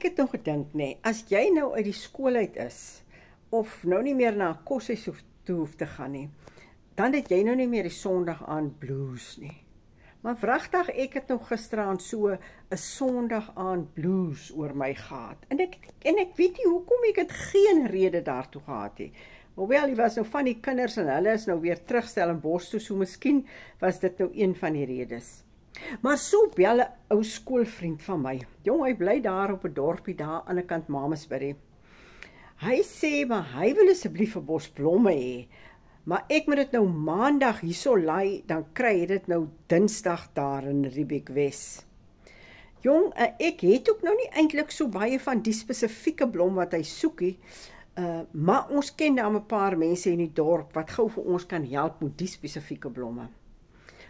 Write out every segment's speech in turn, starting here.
ek het nog gedink, nee, as jy nou uit die skool uit is, of nou nie meer na 'n koshuis toe hoef te gaan nie, dan het jy nou nie meer die Sondag aan blues nie. Maar wragtig, ek het nou gisteraan so 'n Sondag aan blues oor my gehad. En ek weet nie hoekom, ek het geen rede daartoe gehad nie. Hoewel, die was nou van die kinders en hulle is nou weer terugstel in Bos toe, so miskien was dit nou een van die redes. Maar so bel 'n ou skoolvriend van my. Jong, hy bly daar op 'n dorpie daar aan die kant Mamasbury. Hy sê, maar hy wil asseblief 'n bos blomme hê. Maar ek moet dit nou maandag hierso laai, dan kry hy dit nou Dinsdag daar in Riebeek Wes. Jong, ek het ook nou nie eintlik so baie van die spesifieke blom wat hy soekie, maar ons ken dan 'n paar mense in die dorp wat gou vir ons kan help met die spesifieke blomme.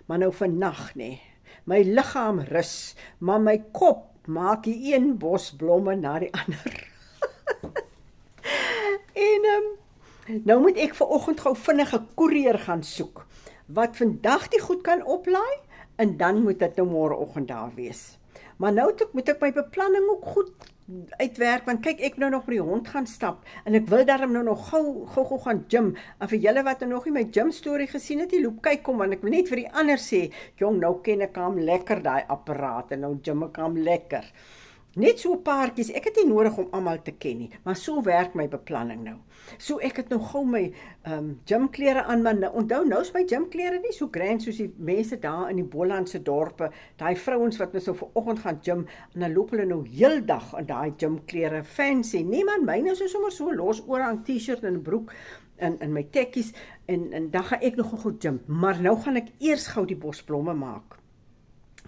Maar nou vannag, nee, my liggaam rus, maar my kop maak die een bos blomme na die ander. En nou moet ek vanoggend gou vinnig 'n koerier gaan soek, wat vandag die goed kan oplaai, en dan moet dit nou môreoggend daar wees. Maar nou moet ek my beplanning ook goed uitwerk, want kyk, ek nou nog met die hond gaan stap, en ek wil daarom nou nog gou gaan gym, en vir julle wat nog nie my gym storie gesien het, loop kyk kom, want ek wil net vir die ander sê, jong, nou ken ek hom lekker, daai apparaat, en nou gym ek hom lekker. Net so paartjies, ek het nie nodig om almal te ken nie, maar so werk my beplanning nou. So ek het nou gou my gymklere aan, maar onthou, nou is my gymklere nie so grand soos die mense daar in die Bolandse dorpe, daai vrouens wat nou so vanoggend gaan gym, en dan loop hulle nou heel dag in daai gymklere fancy. Nee man, myne is sommer so los oorhang t-shirt en broek en my tekkies, en dan gaan ek nog gou gym, maar nou gaan ek eers gou die bosblomme maak.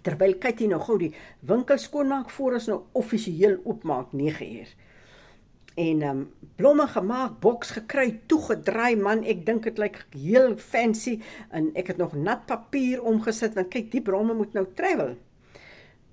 Terwyl Kitty nou gou die winkel skoonmaak voor ons nou offisieel oopmaak 9uur. En blomme gemaak, boks gekry, toegedraai, man, ek dink dit lyk heel fancy, en ek het nog nat papier omgesit, want kyk, die blomme moet nou travel.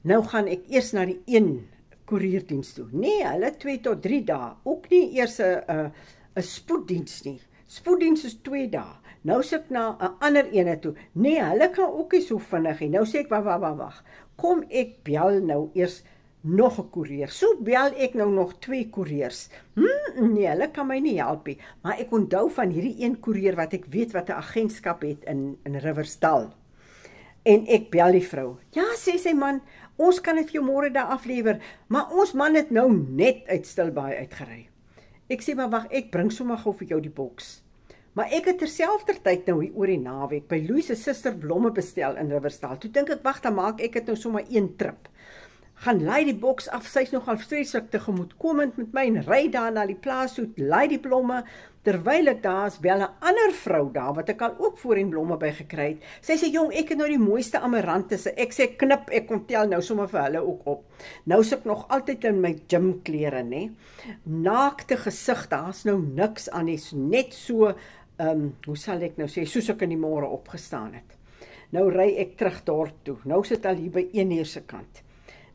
Nou gaan ek eers na die een koerierdiens toe. Nee, hulle 2 tot 3 dae, ook nie eers 'n spoeddiens nie. Spoeddiens is 2 dae. Nou sê ek na 'n ander ene toe. Nee, hulle kan ook nie so vinnig nie. Nou sê ek, wag. Kom ek bel nou eers nog 'n koerier. So bel ek nou nog 2 koeriers. Nee, hulle kan my nie help nie. Maar ek onthou van hierdie een koerier wat ek weet wat 'n agentskap het in Riversdal. En ek bel die vrou. Ja, sê sy man, ons kan dit vir jou môre daar aflewer, maar ons man het nou net uit Stilbaai uitgery. Ek sê, maar wag, ek bring sommer gou vir jou die boks. Maar ek het terselfdertyd nou hier oor die naweek by Louis se suster blomme bestel in Riversdal. Toe dink ek, wag, dan maak ek dit nou sommer een trip. Gaan laai die boks af, sy's nogal vreeslik tegemoetkomend met my, en ry daar na die plaas toe, laai die blomme, terwyl ek daar is, bel 'n ander vrou daar, wat ek al ook voorheen blomme by gekry het. Sy sê, jong, ek het nou die mooiste amarantisse. Ek sê, knip, ek kom tel nou sommer vir hulle ook op. Nou sit ek nog altyd in my gymklere, né? Naakte gesig, daar's nou niks aan nie, net so, hoe sal ek nou sê, soos ek in die môre opgestaan het. Nou ry ek terug dorp toe, nou sit al hier by 1uur se kant.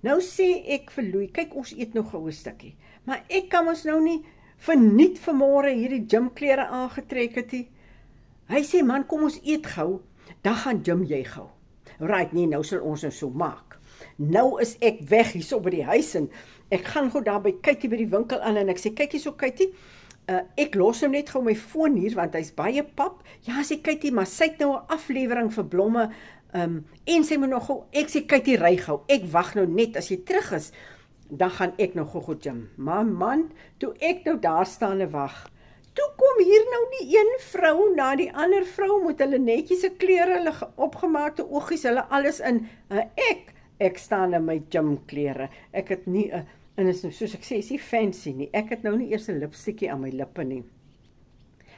Nou sê ek vir Louis, kyk, ons eet nog 'n stukkie, maar ek kan ons nou nie verniet vanmôre hierdie gymklere aangetrek het nie. Hy sê, man, kom ons eet gou, dan gaan gym jy gou. Right, nee, nou sal ons nou so maak. Nou is ek weg hierso by die huis, en ek gaan gou daar by Kitty by die winkel aan, en ek sê, kyk hierso Kitty, ek los hom net gou my foon hier, want hy's baie pap. Ja, sê Kitty, maar sy het nou 'n aflewering vir blomme, en sy moet nog gou, ek sê Kitty, ry gou, ek wag nou net, as jy terug is, dan gaan ek nou gou gym. Maar man, toe ek nou daar staan en wag, toe kom hier nou die een vrou na die ander vrou met hulle netjies se klere, hulle opgemaakte oogies, hulle alles in, ek staan in my gymklere. Ek het nie, en is nou, soos ek sê, is nie fancy nie, ek het nou nie eers 'n lipstickie aan my lippe nie.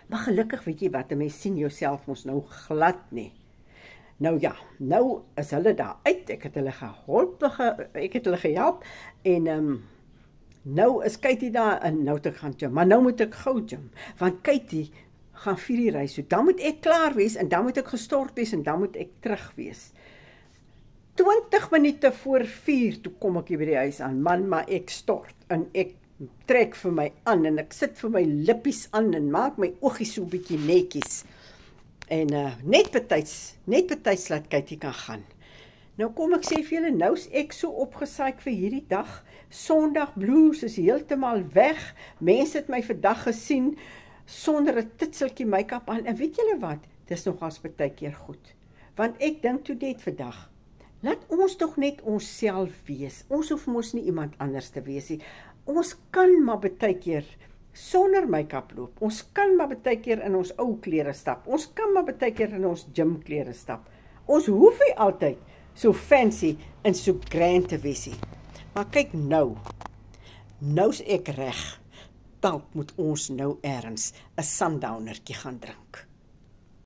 Maar gelukkig weet jy wat, 'n mens sien jouself mos nou glad nie. Nou ja, nou is hulle daar uit, ek het hulle gehelp, en nou is Kitty daar, en nou het ek gaan gym, maar nou moet ek gou gym, want Kitty gaan 4uur ry, so dan moet ek klaar wees, en dan moet ek gestort wees, en dan moet ek terug wees. 20 minute voor 4, toe kom ek hier by die huis aan, man, maar ek stort, en ek trek vir my aan, en ek sit vir my lippies aan, en maak my oogies so 'n bietjie netjies, en net betyds laat Kitty kan gaan. Nou kom ek sê vir julle, nou's ek so opgesaik vir hierdie dag. Sondag blues is heeltemal weg. Mense het my vandag gesien sonder 'n titseltjie make-up aan. En weet julle wat? Dis nogals baie keer goed. Want ek dink toe net vandag, laat ons tog net onsself wees. Ons hoef mos nie iemand anders te wees nie. Ons kan maar baie keer sonder make-up loop. Ons kan maar baie keer in ons ou klere stap. Ons kan maar baie keer in ons gymklere stap. Ons hoef nie altyd so fancy en so grand te wees nie. Maar kyk nou's ek reg. Dalk moet ons nou eers 'n sundownertjie gaan drink.